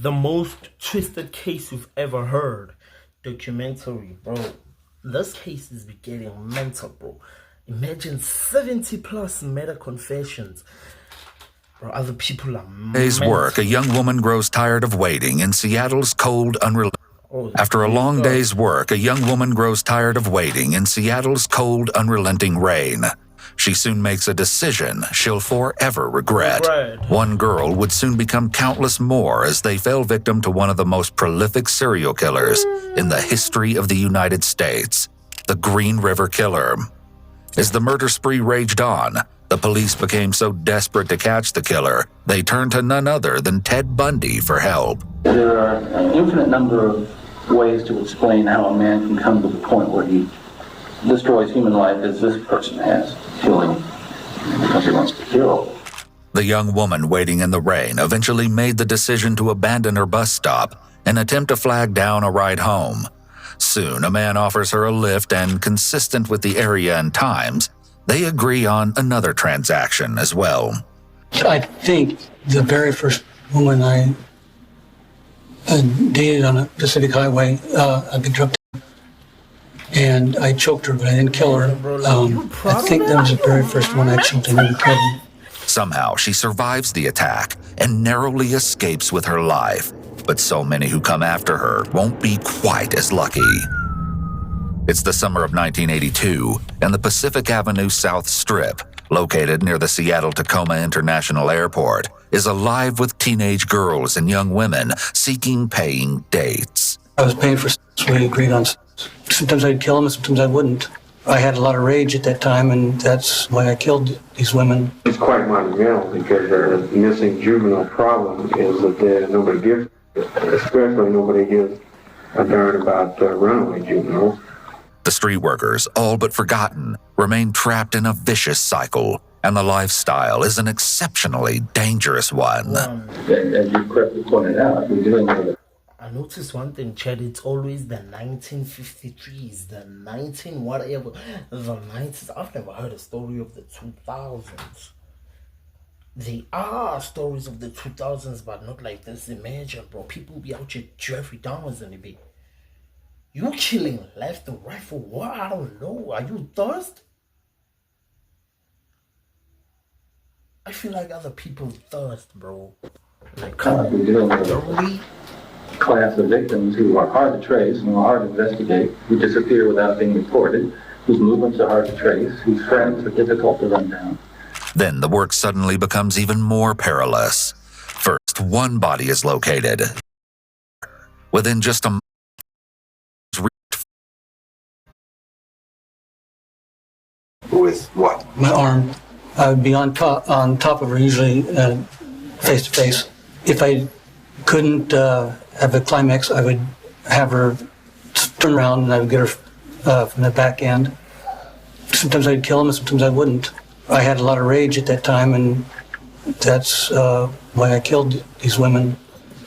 The most twisted case you've ever heard. Documentary, bro. This case is getting mental, bro. Imagine 70 plus murder confessions. Bro, other people are Day's work, a young woman grows tired of waiting in Seattle's cold, unrelenting. After a long day's work, a young woman grows tired of waiting in Seattle's cold, unrelenting rain. She soon makes a decision she'll forever regret. One girl would soon become countless more as they fell victim to one of the most prolific serial killers in the history of the United States, the Green River Killer. As the murder spree raged on, the police became so desperate to catch the killer, they turned to none other than Ted Bundy for help. There are an infinite number of ways to explain how a man can come to the point where he destroys human life as this person has, killing because he wants to kill. The young woman waiting in the rain eventually made the decision to abandon her bus stop and attempt to flag down a ride home. Soon, a man offers her a lift, and consistent with the area and times, they agree on another transaction as well. I think the very first woman I dated on a Pacific highway, I picked her up and I choked her, but I didn't kill her. I think that was the very first one I choked and never killed her. Somehow, she survives the attack and narrowly escapes with her life. But so many who come after her won't be quite as lucky. It's the summer of 1982, and the Pacific Avenue South Strip, located near the Seattle-Tacoma International Airport, is alive with teenage girls and young women seeking paying dates. I was paying for sex. We agreed on sex. Sometimes I'd kill them, and sometimes I wouldn't. I had a lot of rage at that time, and that's why I killed these women. It's quite monumental because the missing juvenile problem is that nobody gives, especially nobody gives a darn about runaway juveniles. The street workers, all but forgotten, remain trapped in a vicious cycle, and the lifestyle is an exceptionally dangerous one. As you correctly pointed out, we're dealing with I noticed one thing, Chad. It's always the 1953s, the 19 whatever, the 90s. I've never heard a story of the 2000s. There are stories of the 2000s, but not like this. Imagine, bro, people be out here Jeffrey Dahmers and be you killing left and right for what? I don't know. Are you thirsty? I feel like other people thirst, bro. Like, come on, really? class of victims who are hard to trace and are hard to investigate, who disappear without being reported, whose movements are hard to trace, whose friends are difficult to run down. Then the work suddenly becomes even more perilous. First, one body is located. Within just a month, With what? My arm. I would be on top of her, usually face to face. If I couldn't have a climax, I would have her turn around and I would get her from the back end. Sometimes I'd kill them and sometimes I wouldn't. I had a lot of rage at that time, and that's why I killed these women.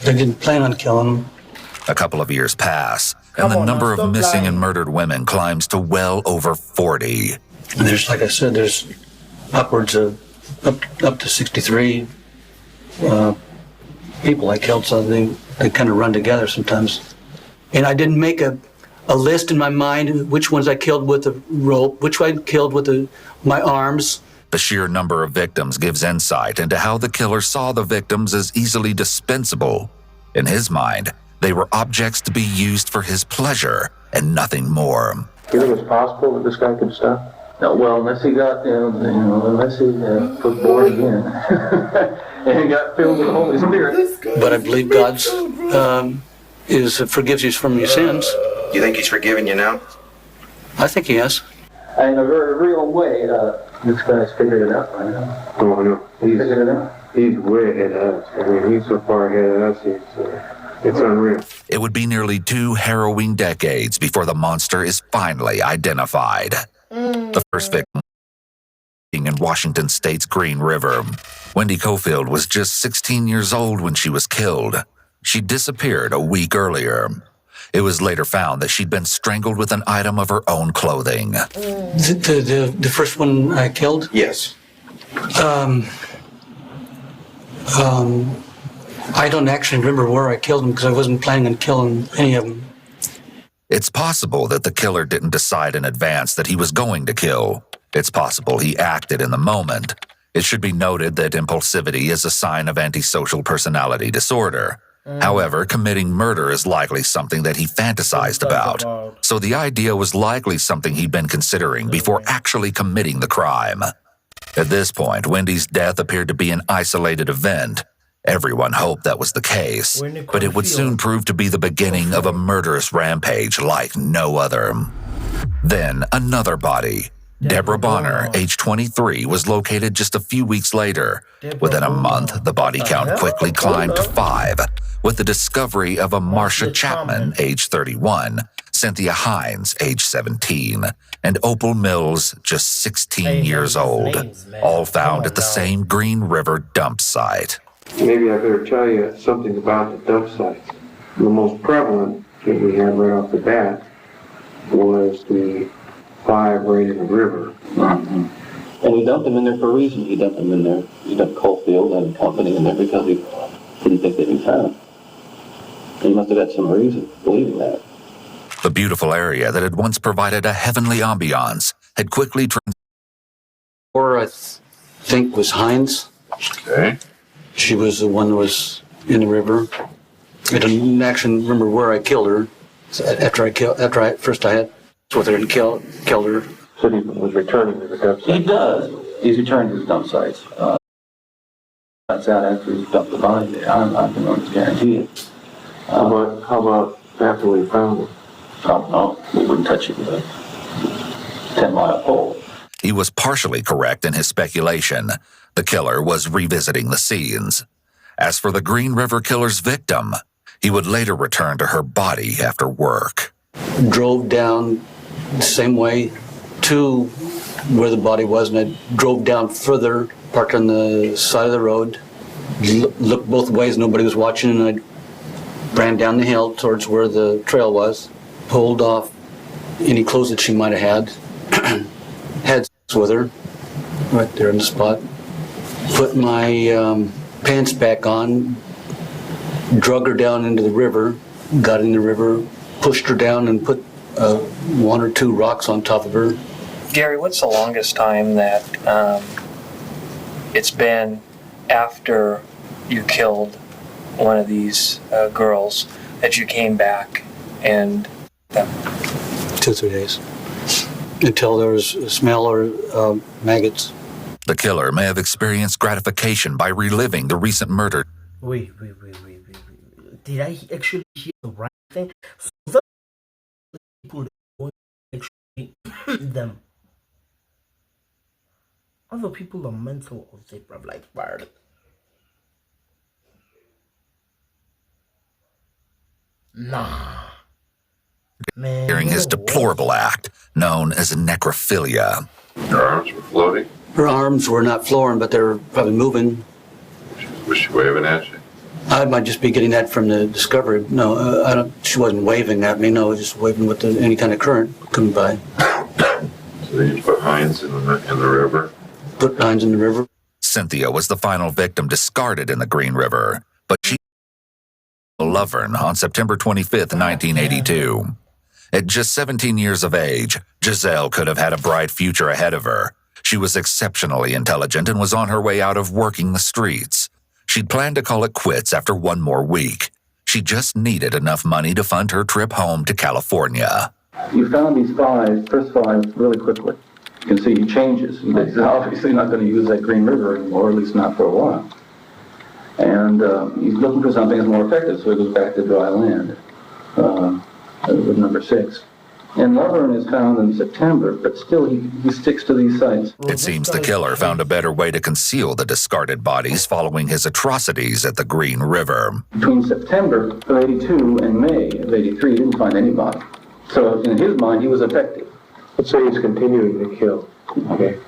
I didn't plan on killing them. a couple of years pass, and the number of missing and murdered women climbs to well over 40. And there's, like I said, there's upwards of up to 63 people I killed, so they kind of run together sometimes. And I didn't make a list in my mind which ones I killed with a rope, which I killed with my arms. The sheer number of victims gives insight into how the killer saw the victims as easily dispensable. In his mind, they were objects to be used for his pleasure and nothing more. You think it's possible that this guy could stop? No, well, unless he got, unless he was born again and got filled with the Holy Spirit. But I believe God's forgives you from your sins. You think he's forgiven you now? I think he has. In a very real way, this guy's figured it out by now. Oh, I know. He's figured it out. He's way ahead of us. I mean, he's so far ahead of us, it's unreal. It would be nearly 2 harrowing decades before the monster is finally identified. The first victim in Washington State's Green River. Wendy Cofield was just 16 years old when she was killed. She disappeared a week earlier. It was later found that she'd been strangled with an item of her own clothing. The first one I killed? Yes. I don't actually remember where I killed them because I wasn't planning on killing any of them. It's possible that the killer didn't decide in advance that he was going to kill. It's possible he acted in the moment. It should be noted that impulsivity is a sign of antisocial personality disorder. However, committing murder is likely something that he fantasized about. So the idea was likely something he'd been considering before actually committing the crime. At this point, Wendy's death appeared to be an isolated event. Everyone hoped that was the case, but it would soon prove to be the beginning of a murderous rampage like no other. Then, another body. Deborah Bonner, age 23, was located just a few weeks later. Within a month, the body count quickly climbed to 5, with the discovery of a Marcia Chapman, age 31, Cynthia Hines, age 17, and Opal Mills, just 16 years old, all found at the same Green River dump site. Maybe I better tell you something about the dump sites. The most prevalent that we had right off the bat was the 5 right in the river. Mm-hmm. And he dumped them in there for a reason. He dumped them in there. He dumped Coalfield and company in there because he didn't think they'd be found. He must have had some reason for believing that. The beautiful area that had once provided a heavenly ambiance had quickly turned. Or I think was Hines. Okay. She was the one that was in the river. I don't actually remember where I killed her. After I first I had with her and killed her. So he was returning to the dump site. He does. He's returned to his dump sites. That's out after he's dumped the body there. I can almost guarantee it. How about after we found him? I don't know. We wouldn't touch it with a 10-mile pole. He was partially correct in his speculation. The killer was revisiting the scenes. As for the Green River killer's victim, he would later return to her body after work. Drove down the same way to where the body was, and I drove down further, parked on the side of the road, looked both ways, nobody was watching, and I ran down the hill towards where the trail was, pulled off any clothes that she might have had, had sex with her right there on the spot, put my pants back on, drug her down into the river, got in the river, pushed her down and put 1 or 2 rocks on top of her. Gary, what's the longest time that it's been after you killed one of these girls that you came back and... 2 or 3 days. Until there was a smell or maggots. The killer may have experienced gratification by reliving the recent murder. Wait. Did I actually hear the right thing? So the people that actually them. Other people are mental or deprived like bad. Nah. Man, During his deplorable act, known as necrophilia. Your arms were floating? Her arms were not flooring, but they were probably moving. Was she waving at you? I might just be getting that from the discovery. No, I don't. She wasn't waving at me. No, just waving with any kind of current coming by. So then you put Hines in the river? Put Hines in the river. Cynthia was the final victim discarded in the Green River, but she Lovern on September 25th, 1982. At just 17 years of age, Giselle could have had a bright future ahead of her. She was exceptionally intelligent and was on her way out of working the streets. She'd planned to call it quits after 1 more week. She just needed enough money to fund her trip home to California. You found these first five really quickly. You can see he changes. He's obviously not going to use that Green River anymore, at least not for a while. And he's looking for something that's more effective, so he goes back to dry land with number 6. And Lovern is found in September, but still he sticks to these sites. It seems the killer found a better way to conceal the discarded bodies following his atrocities at the Green River. Between September of 82 and May of 83, he didn't find anybody. So in his mind, he was effective. Let's say he's continuing to kill. Okay.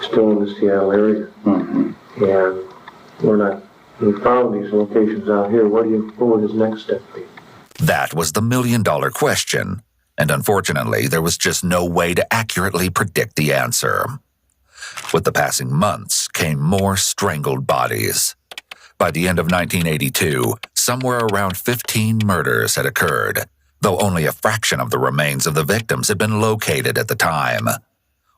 Still in the Seattle area. Mm-hmm. And we found these locations out here. What would his next step be? That was the million-dollar question. And unfortunately, there was just no way to accurately predict the answer. With the passing months came more strangled bodies. By the end of 1982, somewhere around 15 murders had occurred, though only a fraction of the remains of the victims had been located at the time.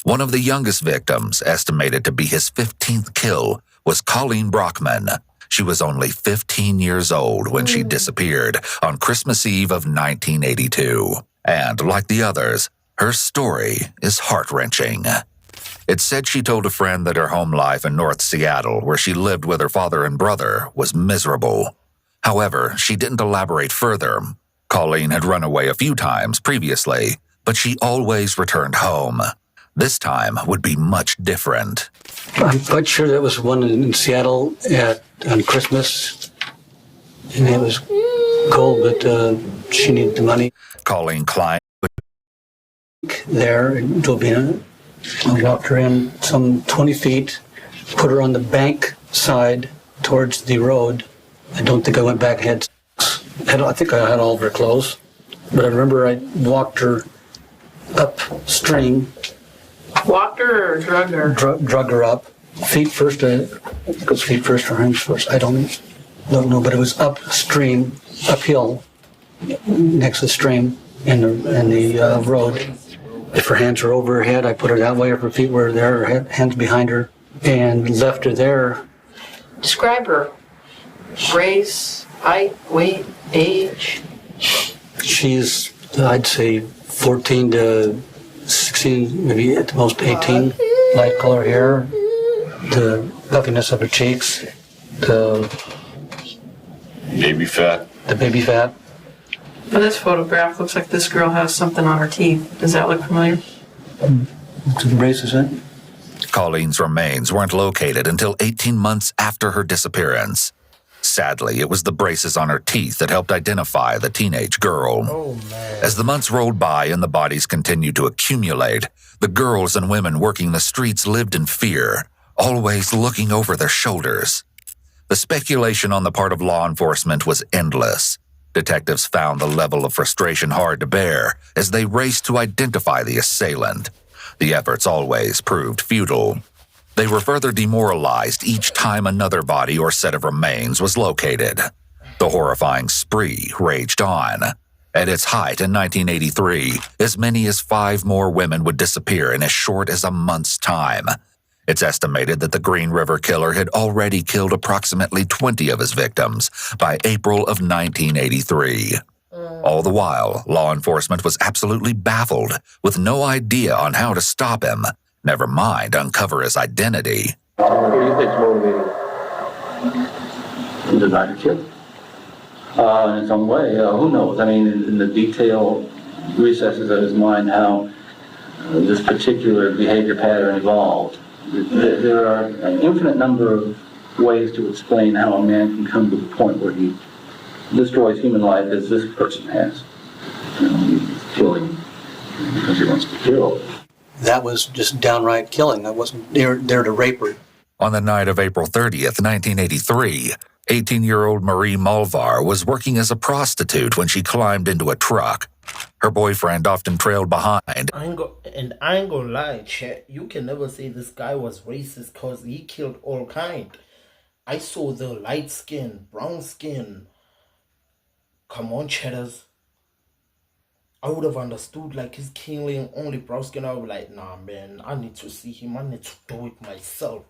One of the youngest victims, estimated to be his 15th kill, was Colleen Brockman. She was only 15 years old when she disappeared on Christmas Eve of 1982. And like the others, her story is heart-wrenching. It's said she told a friend that her home life in North Seattle, where she lived with her father and brother, was miserable. However, she didn't elaborate further. Colleen had run away a few times previously, but she always returned home. This time would be much different. I'm quite sure there was one in Seattle on Christmas, and it was cold, but she needed the money. Colleen climbed There in Dobina. I walked her in some 20 feet, put her on the bank side towards the road. I don't think I went back ahead. I think I had all of her clothes, but I remember I walked her upstream. Walked her or drugged her? Drug her up. Feet first, I think it was feet first or hands first. I don't know, but it was upstream, uphill, next to the stream in the road. If her hands were over her head, I put her that way. If her feet were there, her hands behind her, and left her there. Describe her. Race, height, weight, age. She's, I'd say, 14 to 16, maybe at the most 18. Light color hair, the puffiness of her cheeks, the Baby fat. baby fat. But this photograph looks like this girl has something on her teeth. Does that look familiar? Some braces in. Colleen's remains weren't located until 18 months after her disappearance. Sadly, it was the braces on her teeth that helped identify the teenage girl. Oh, man. As the months rolled by and the bodies continued to accumulate, the girls and women working the streets lived in fear, always looking over their shoulders. The speculation on the part of law enforcement was endless. Detectives found the level of frustration hard to bear as they raced to identify the assailant. The efforts always proved futile. They were further demoralized each time another body or set of remains was located. The horrifying spree raged on. At its height in 1983, as many as 5 more women would disappear in as short as a month's time. It's estimated that the Green River Killer had already killed approximately 20 of his victims by April of 1983. All the while, law enforcement was absolutely baffled, with no idea on how to stop him, never mind uncover his identity. What do you think's motivating The desire to kill. In some way, who knows? I mean, in the detailed recesses of his mind, how this particular behavior pattern evolved. There are an infinite number of ways to explain how a man can come to the point where he destroys human life as this person has. You know, he's killing because he wants to kill. That was just downright killing. I wasn't there to rape her. On the night of April 30th, 1983, 18-year-old Marie Mulvar was working as a prostitute when she climbed into a truck. Her boyfriend often trailed behind. I ain't gonna lie, Chet. You can never say this guy was racist because he killed all kind. I saw the light skin, brown skin. Come on, Cheddars. I would have understood like he's killing only brown skin. I would be like, nah, man, I need to see him. I need to do it myself.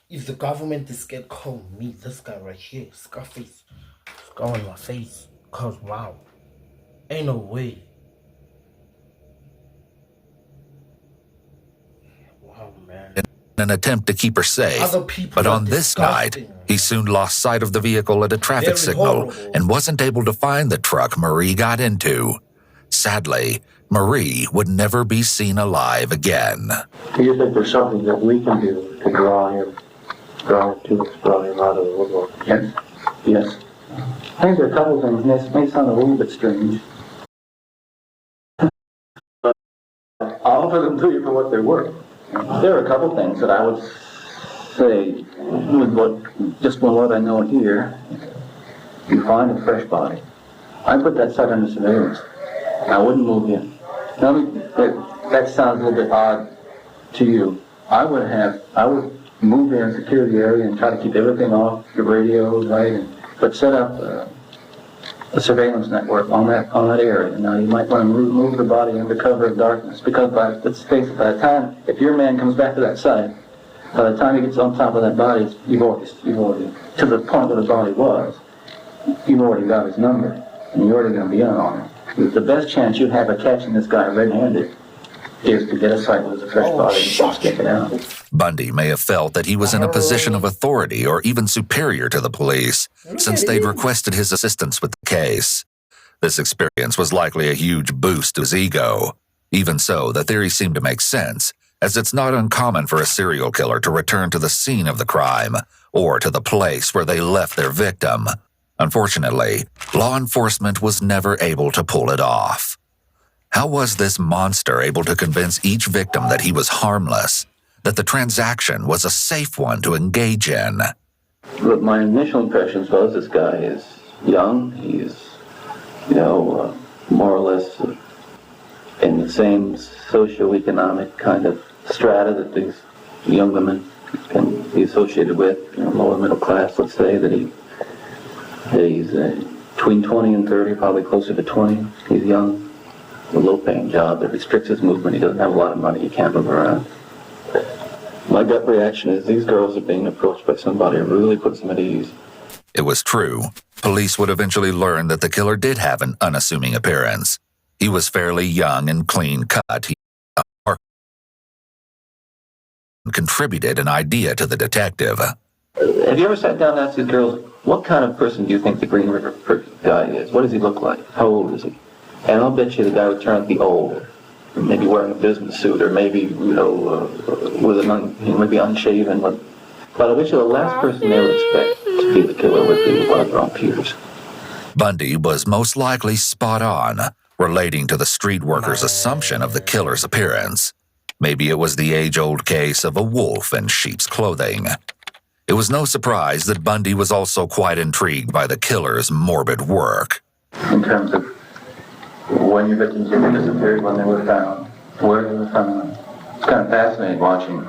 If the government is scared, call me. This guy right here, Sxarfacx. Scar on my face. Cause wow. Ain't no way. Wow, man. In an attempt to keep her safe, but on this night, he soon lost sight of the vehicle at a traffic signal and wasn't able to find the truck Marie got into. Sadly, Marie would never be seen alive again. Do you think there's something that we can do to draw him to us, draw him out of the woodwork? Yes. Yes. I think there are a couple of things, and this may sound a little bit strange. I'll offer them to you for what they're worth. There are a couple things that I would say, with what I know here, you find a fresh body. I put that site under surveillance. I wouldn't move in. Now, that sounds a little bit odd to you. I would move there and secure the area and try to keep everything off, your radios, right? But set up a surveillance network on that area. Now you might want to move the body under cover of darkness, because let's face it, by the time, if your man comes back to that site, by the time he gets on top of that body, you've already to the point where the body was, you've already got his number, and you're already going to be in on it. The best chance you have of catching this guy red-handed is to get a sight with a fresh body and just get it out. Bundy may have felt that he was in a position of authority or even superior to the police, since they'd requested his assistance with the case. This experience was likely a huge boost to his ego. Even so, the theory seemed to make sense, as it's not uncommon for a serial killer to return to the scene of the crime or to the place where they left their victim. Unfortunately, law enforcement was never able to pull it off. How was this monster able to convince each victim that he was harmless, that the transaction was a safe one to engage in? Look, my initial impressions was this guy is young, he's, more or less in the same socioeconomic kind of strata that these young women can be associated with, lower middle class, let's say, that he's between 20 and 30, probably closer to 20. He's young, a low-paying job that restricts his movement. He doesn't have a lot of money, he can't move around. My gut reaction is these girls are being approached by somebody who really puts them at ease. It was true. Police would eventually learn that the killer did have an unassuming appearance. He was fairly young and clean-cut. He contributed an idea to the detective. Have you ever sat down and asked these girls, what kind of person do you think the Green River guy is? What does he look like? How old is he? And I'll bet you the guy would turn out to be old, maybe wearing a business suit, or maybe, with maybe unshaven. But I bet you the last person they would expect to be the killer would be one of their own peers. Bundy was most likely spot on, relating to the street worker's assumption of the killer's appearance. Maybe it was the age-old case of a wolf in sheep's clothing. It was no surprise that Bundy was also quite intrigued by the killer's morbid work. In terms of when your victims disappeared, when they were found, where they were found. It's kind of fascinating watching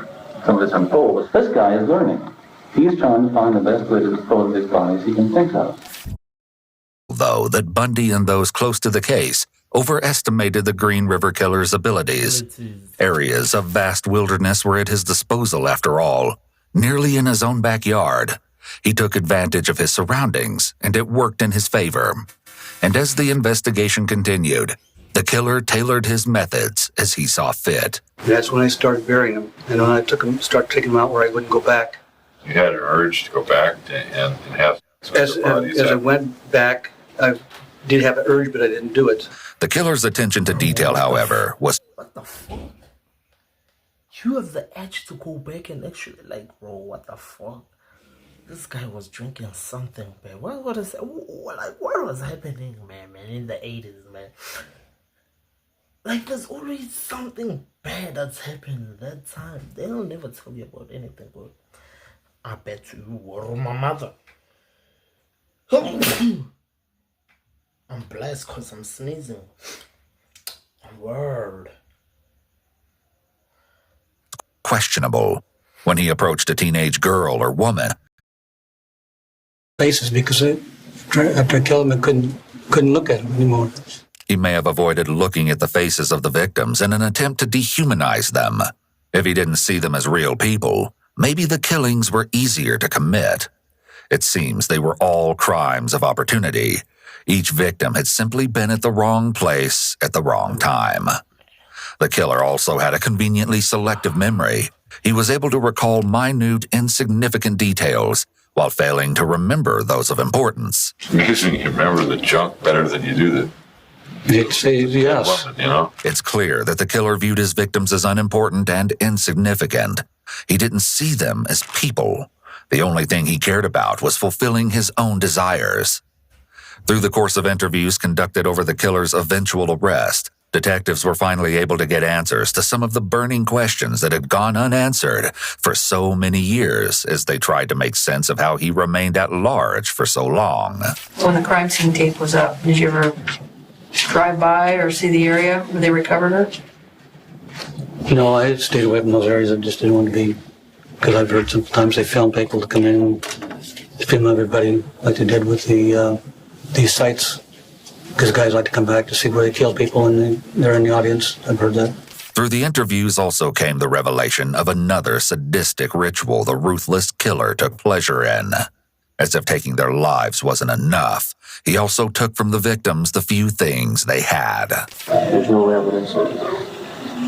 some of this unfold. This guy is learning. He's trying to find the best way to dispose of his bodies he can think of. Though that Bundy and those close to the case overestimated the Green River Killer's abilities. Areas of vast wilderness were at his disposal after all, nearly in his own backyard. He took advantage of his surroundings, and it worked in his favor. And as the investigation continued, the killer tailored his methods as he saw fit. That's when I started burying them. And when I started taking them out where I wouldn't go back. You had an urge to go back and have As I went back, I did have an urge, but I didn't do it. The killer's attention to detail, however, was... What the fuck? You have the edge to go back and actually, bro, what the fuck? This guy was drinking something, man. What was happening, man, in the 80s, man? There's always something bad that's happened that time. They don't never tell you about anything good. I bet you were my mother. I'm blessed because I'm sneezing. Word. Questionable when he approached a teenage girl or woman. Faces, because after I killed him, I couldn't look at him anymore. He may have avoided looking at the faces of the victims in an attempt to dehumanize them. If he didn't see them as real people, maybe the killings were easier to commit. It seems they were all crimes of opportunity. Each victim had simply been at the wrong place at the wrong time. The killer also had a conveniently selective memory. He was able to recall minute, insignificant details while failing to remember those of importance. Amazing you remember the junk better than you do the... Yes. It's clear that the killer viewed his victims as unimportant and insignificant. He didn't see them as people. The only thing he cared about was fulfilling his own desires. Through the course of interviews conducted over the killer's eventual arrest, detectives were finally able to get answers to some of the burning questions that had gone unanswered for so many years as they tried to make sense of how he remained at large for so long. When the crime scene tape was up, did you ever drive by or see the area where they recovered her? No, I stayed away from those areas. I just didn't want to be because I've heard sometimes they film people to come in and film everybody like they did with these sites, because guys like to come back to see where they kill people and they're in the audience. I've heard that. Through the interviews also came the revelation of another sadistic ritual the ruthless killer took pleasure in. As if taking their lives wasn't enough, he also took from the victims the few things they had. There's no evidence of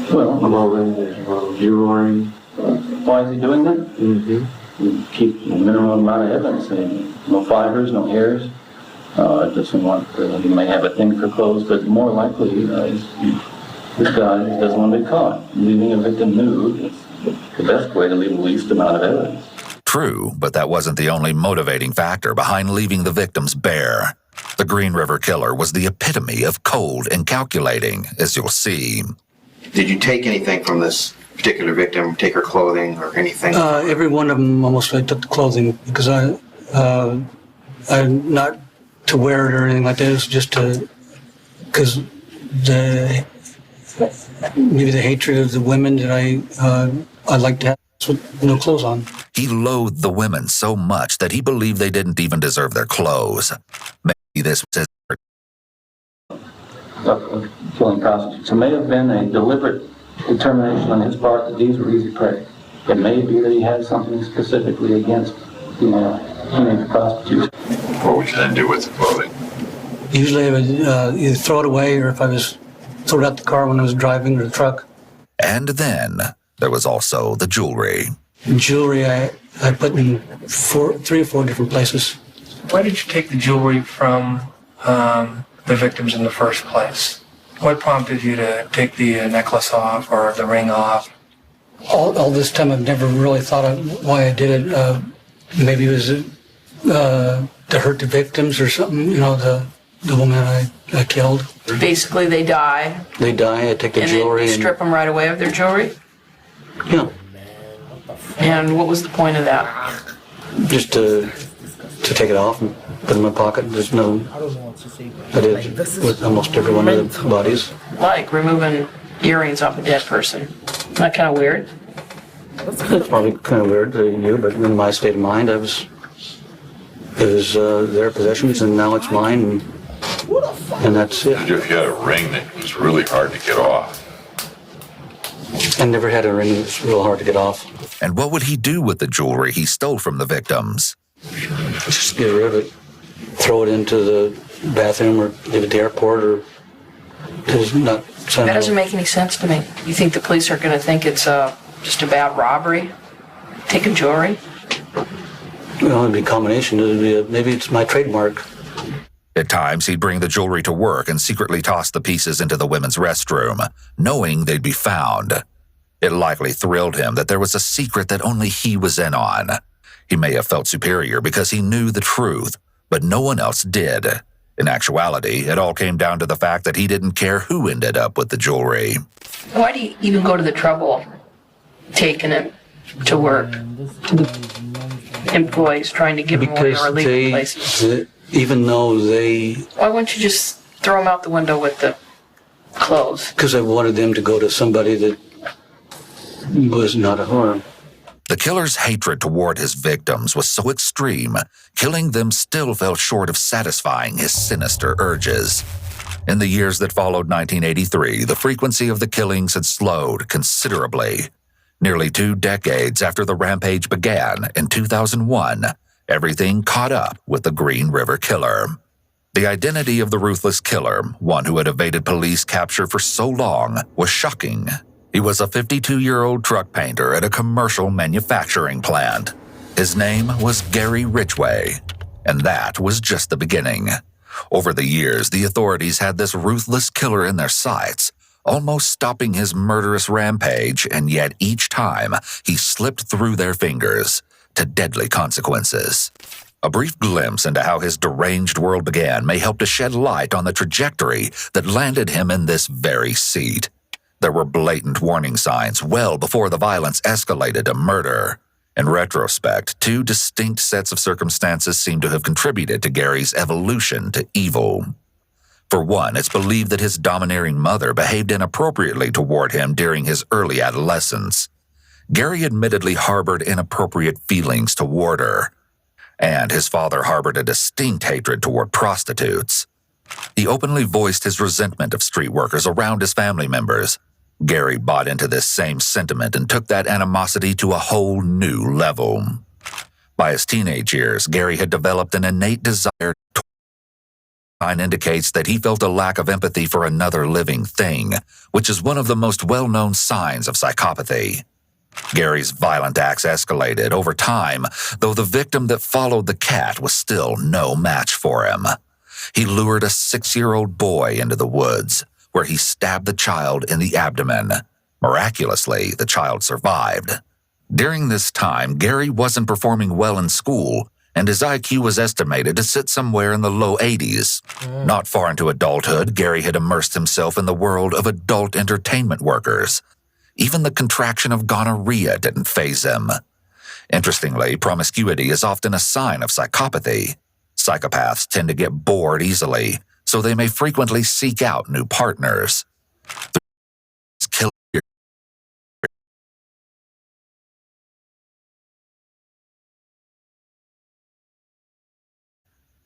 clothing, there's no jewelry. Why is he doing that? You keep a minimum amount of evidence. No fibers, no hairs. Doesn't want. He may have a thing for clothes, but more likely, this guy doesn't want to be caught. Leaving a victim nude is the best way to leave the least amount of evidence. True, but that wasn't the only motivating factor behind leaving the victims bare. The Green River Killer was the epitome of cold and calculating, as you'll see. Did you take anything from this particular victim, take her clothing or anything? Every one of them almost I took the clothing, because I'm not to wear it or anything like that. It's just to, because maybe the hatred of the women that I like to have with no clothes on. He loathed the women so much that he believed they didn't even deserve their clothes. Maybe this was Of killing prostitutes. It may have been a deliberate determination on his part that these were easy prey. It may be that he had something specifically against teenage prostitutes. What would you then do with the clothing? Usually I would either throw it away, or if I was throw it out the car when I was driving, or the truck. And then there was also the jewelry. Jewelry I put in 3 or 4 different places. Why did you take the jewelry from the victims in the first place? What prompted you to take the necklace off or the ring off? All this time I've never really thought of why I did it. Maybe it was to hurt the victims or something, the woman I killed. Basically, they die, They die, I take the and jewelry. then you strip them right away of their jewelry? Yeah, And what was the point of that? just to take it off and put it in my pocket. There's no, I did with almost every one of the bodies. Like removing earrings off a dead person. Isn't that kind of weird? It's probably kind of weird to you, but in my state of mind, it was their possessions, and now it's mine, and that's it. If you had a ring that was really hard to get off. I never had a ring that was real hard to get off. And what would he do with the jewelry he stole from the victims? Just get rid of it, throw it into the bathroom, or leave it at the airport, or just not. That doesn't make any sense to me. You think the police are going to think it's just a bad robbery? Taking jewelry? It'd be a combination. Maybe it's my trademark. At times, he'd bring the jewelry to work and secretly toss the pieces into the women's restroom, knowing they'd be found. It likely thrilled him that there was a secret that only he was in on. He may have felt superior because he knew the truth, but no one else did. In actuality, it all came down to the fact that he didn't care who ended up with the jewelry. Why do you even go to the trouble of taking it to work? To the employees trying to give them away or leave the places? Even though they... Why wouldn't you just throw them out the window with the clothes? Because I wanted them to go to somebody that was not a harm. The killer's hatred toward his victims was so extreme, killing them still fell short of satisfying his sinister urges. In the years that followed 1983, the frequency of the killings had slowed considerably. Nearly 2 decades after the rampage began in 2001, everything caught up with the Green River Killer. The identity of the ruthless killer, one who had evaded police capture for so long, was shocking. He was a 52-year-old truck painter at a commercial manufacturing plant. His name was Gary Ridgway, and that was just the beginning. Over the years, the authorities had this ruthless killer in their sights, almost stopping his murderous rampage, and yet each time he slipped through their fingers to deadly consequences. A brief glimpse into how his deranged world began may help to shed light on the trajectory that landed him in this very seat. There were blatant warning signs well before the violence escalated to murder. In retrospect, 2 distinct sets of circumstances seem to have contributed to Gary's evolution to evil. For one, it's believed that his domineering mother behaved inappropriately toward him during his early adolescence. Gary admittedly harbored inappropriate feelings toward her, and his father harbored a distinct hatred toward prostitutes. He openly voiced his resentment of street workers around his family members. Gary bought into this same sentiment and took that animosity to a whole new level. By his teenage years, Gary had developed an innate desire. Sign indicates that he felt a lack of empathy for another living thing, which is one of the most well-known signs of psychopathy. Gary's violent acts escalated over time, though the victim that followed the cat was still no match for him. He lured a 6-year-old boy into the woods, where he stabbed the child in the abdomen. Miraculously, the child survived. During this time, Gary wasn't performing well in school, and his IQ was estimated to sit somewhere in the low 80s. Not far into adulthood, Gary had immersed himself in the world of adult entertainment workers. Even the contraction of gonorrhea didn't faze him. Interestingly, promiscuity is often a sign of psychopathy. Psychopaths tend to get bored easily, so they may frequently seek out new partners.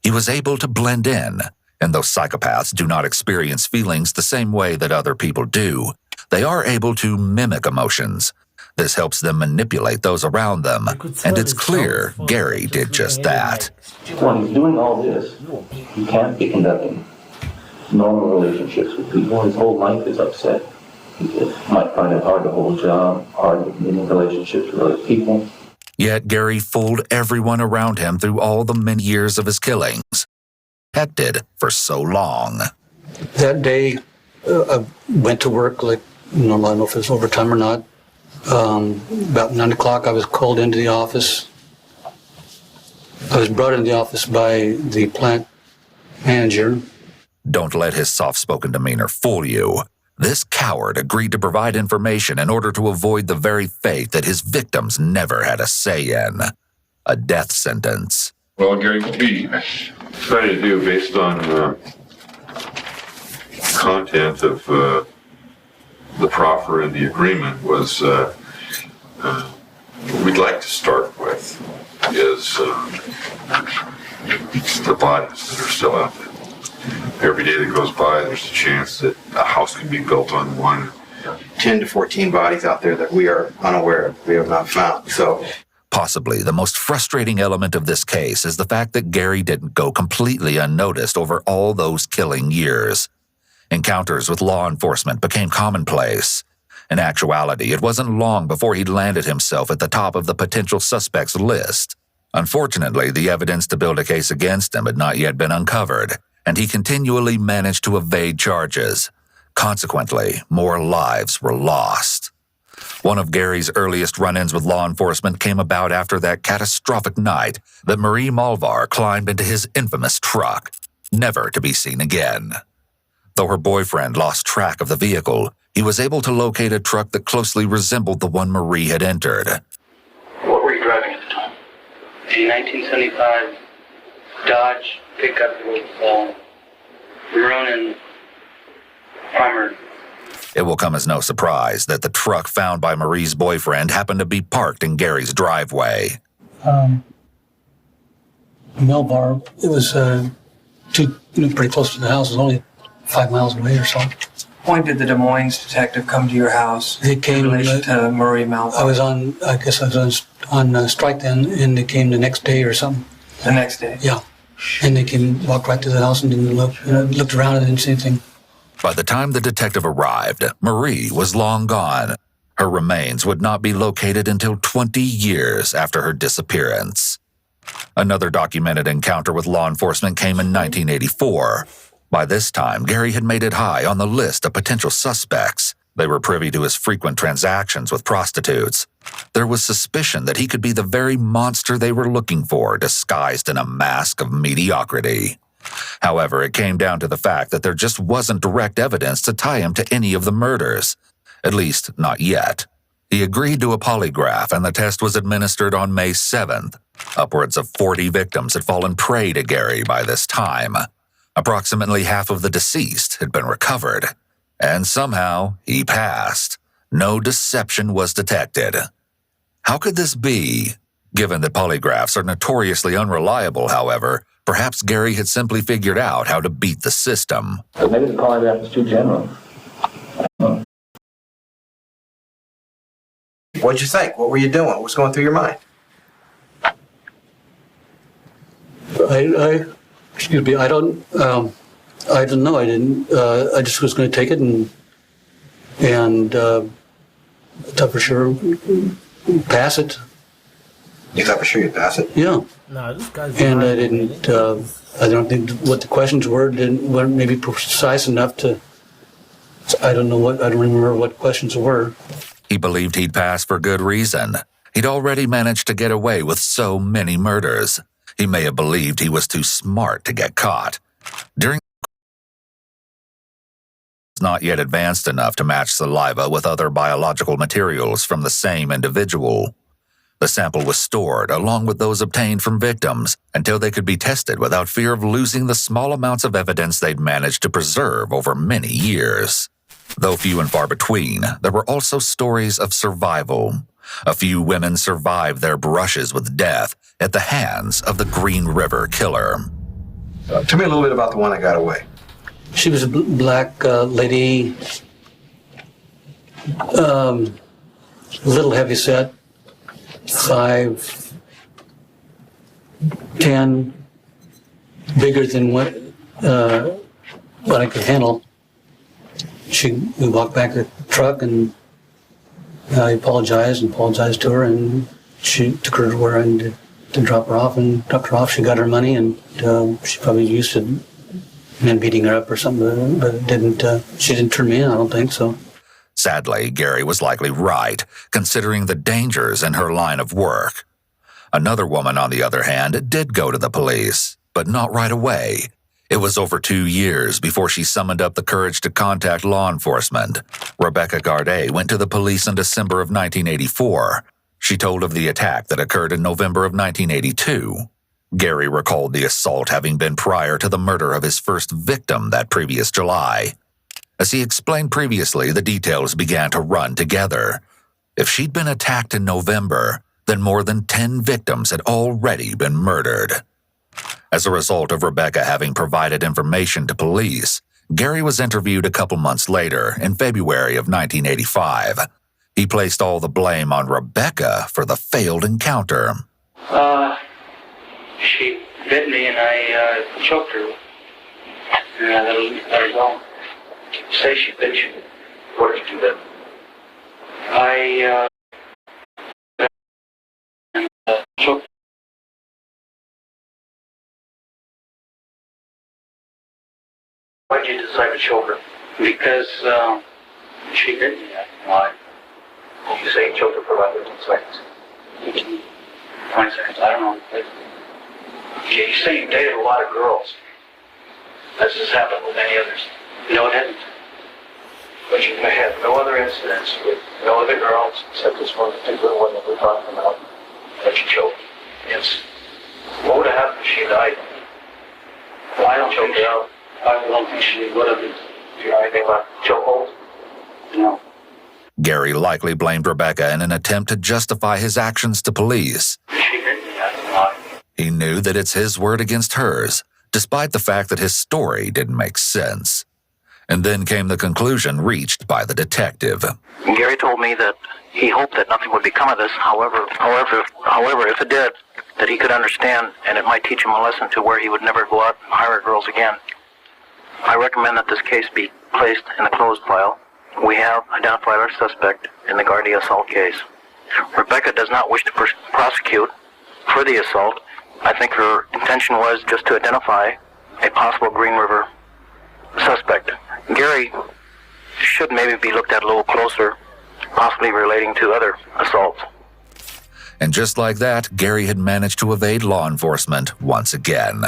He was able to blend in, and though psychopaths do not experience feelings the same way that other people do, they are able to mimic emotions. This helps them manipulate those around them, and it's clear Gary did just that. When he's doing all this, he can't be conducting normal relationships with people. His whole life is upset. He might find it hard to hold a job, hard meeting relationships with other people. Yet Gary fooled everyone around him through all the many years of his killings. Protected for so long. That day, I went to work like normal. I don't know if it was overtime or not. About 9 o'clock, I was called into the office. I was brought into the office by the plant manager. Don't let his soft-spoken demeanor fool you. This coward agreed to provide information in order to avoid the very fate that his victims never had a say in. A death sentence. Well, Gary, what we tried to do based on content of the proffer and the agreement was what we'd like to start with is the bodies that are still out there. Every day that goes by, there's a chance that a house can be built on one. 10 to 14 bodies out there that we are unaware of, we have not found. So, possibly the most frustrating element of this case is the fact that Gary didn't go completely unnoticed over all those killing years. Encounters with law enforcement became commonplace. In actuality, it wasn't long before he'd landed himself at the top of the potential suspects list. Unfortunately, the evidence to build a case against him had not yet been uncovered, and he continually managed to evade charges. Consequently, more lives were lost. One of Gary's earliest run-ins with law enforcement came about after that catastrophic night that Marie Malvar climbed into his infamous truck, never to be seen again. Though her boyfriend lost track of the vehicle, he was able to locate a truck that closely resembled the one Marie had entered. What were you driving at the time? A 1975 Dodge pickup with Ronin primer. It will come as no surprise that the truck found by Marie's boyfriend happened to be parked in Gary's driveway. Melbar, it was pretty close to the house. It was only 5 miles away or so. When did the Des Moines detective come to your house? They came in relation to Marie Malvar? I was on strike then, and they came the next day or something. The next day? Yeah. And they walked right to the house and didn't look. Looked around and didn't see anything. By the time the detective arrived, Marie was long gone. Her remains would not be located until 20 years after her disappearance. Another documented encounter with law enforcement came in 1984. By this time, Gary had made it high on the list of potential suspects. They were privy to his frequent transactions with prostitutes. There was suspicion that he could be the very monster they were looking for, disguised in a mask of mediocrity. However, it came down to the fact that there just wasn't direct evidence to tie him to any of the murders. At least, not yet. He agreed to a polygraph, and the test was administered on May 7th. Upwards of 40 victims had fallen prey to Gary by this time. Approximately half of the deceased had been recovered. And somehow, he passed. No deception was detected. How could this be? Given that polygraphs are notoriously unreliable, however, perhaps Gary had simply figured out how to beat the system. But maybe the polygraph is too general. What'd you think? What were you doing? What was going through your mind? Excuse me, I don't know. I didn't, I just was going to take it and thought for sure pass it. You thought for sure you'd pass it? Yeah. No, this guy's And I didn't, I don't think what the questions weren't maybe precise enough to, I don't remember what questions were. He believed he'd pass for good reason. He'd already managed to get away with so many murders. He may have believed he was too smart to get caught. Not yet advanced enough to match saliva with other biological materials from the same individual. The sample was stored along with those obtained from victims until they could be tested without fear of losing the small amounts of evidence they'd managed to preserve over many years. Though few and far between, there were also stories of survival. A few women survived their brushes with death at the hands of the Green River Killer. Tell me a little bit about the one that got away. She was a black lady, little heavyset, 5'10", bigger than what I could handle. We walked back to the truck and I apologized to her, and she took her to where I needed to drop her off and dropped her off. She got her money, and she probably used to men beating her up or something, but she didn't turn me in, I don't think so. Sadly, Gary was likely right, considering the dangers in her line of work. Another woman, on the other hand, did go to the police, but not right away. It was over 2 years before she summoned up the courage to contact law enforcement. Rebecca Garday went to the police in December of 1984. She told of the attack that occurred in November of 1982. Gary recalled the assault having been prior to the murder of his first victim that previous July. As he explained previously, the details began to run together. If she'd been attacked in November, then more than 10 victims had already been murdered. As a result of Rebecca having provided information to police, Gary was interviewed a couple months later, in February of 1985. He placed all the blame on Rebecca for the failed encounter. She bit me and I choked her. And I let her go. Say she bit you. What did you do then? I choked. Why did you decide to choke her? Because she bit me. Why? You say you choked her for about 15 seconds. 20 seconds, I don't know. You say you dated a lot of girls. Has this happened with any others? No, it hasn't. But you may have no other incidents with no other girls except this one particular one that we're talking about that you choked. Yes. What would have happened if she died? Well, I don't choke her out. I don't think she would have. Do you know anything about chokeholds? No. Gary likely blamed Rebecca in an attempt to justify his actions to police. She bit me, that's a lie. He knew that it's his word against hers, despite the fact that his story didn't make sense. And then came the conclusion reached by the detective. Gary told me that he hoped that nothing would become of this. However, if it did, that he could understand, and it might teach him a lesson to where he would never go out and hire girls again. I recommend that this case be placed in the closed file. We have identified our suspect in the Gardy assault case. Rebecca does not wish to prosecute for the assault. I think her intention was just to identify a possible Green River suspect. Gary should maybe be looked at a little closer, possibly relating to other assaults. And just like that, Gary had managed to evade law enforcement once again.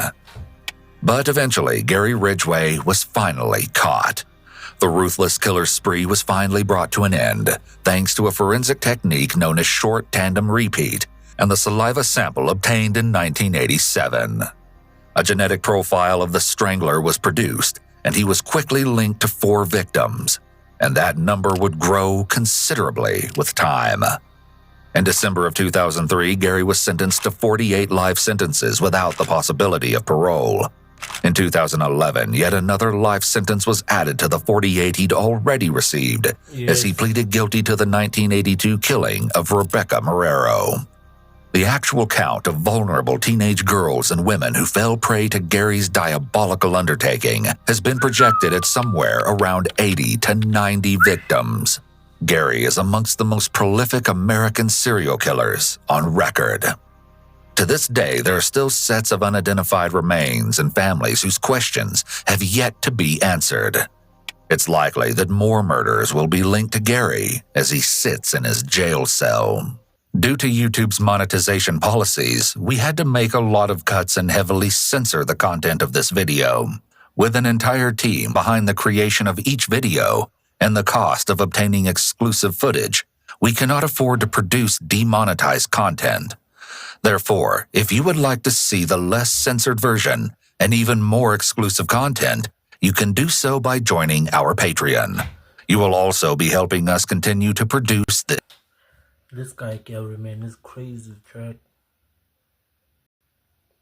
But eventually, Gary Ridgway was finally caught. The ruthless killer's spree was finally brought to an end, thanks to a forensic technique known as short tandem repeat and the saliva sample obtained in 1987. A genetic profile of the strangler was produced, and he was quickly linked to 4 victims, and that number would grow considerably with time. In December of 2003, Gary was sentenced to 48 life sentences without the possibility of parole. In 2011, yet another life sentence was added to the 48 he'd already received, as he pleaded guilty to the 1982 killing of Rebecca Marrero. The actual count of vulnerable teenage girls and women who fell prey to Gary's diabolical undertaking has been projected at somewhere around 80 to 90 victims. Gary is amongst the most prolific American serial killers on record. To this day, there are still sets of unidentified remains and families whose questions have yet to be answered. It's likely that more murders will be linked to Gary as he sits in his jail cell. Due to YouTube's monetization policies, we had to make a lot of cuts and heavily censor the content of this video. With an entire team behind the creation of each video and the cost of obtaining exclusive footage, we cannot afford to produce demonetized content. Therefore, if you would like to see the less censored version and even more exclusive content, you can do so by joining our Patreon. You will also be helping us continue to produce this. This guy Gary, man, is crazy, Jack.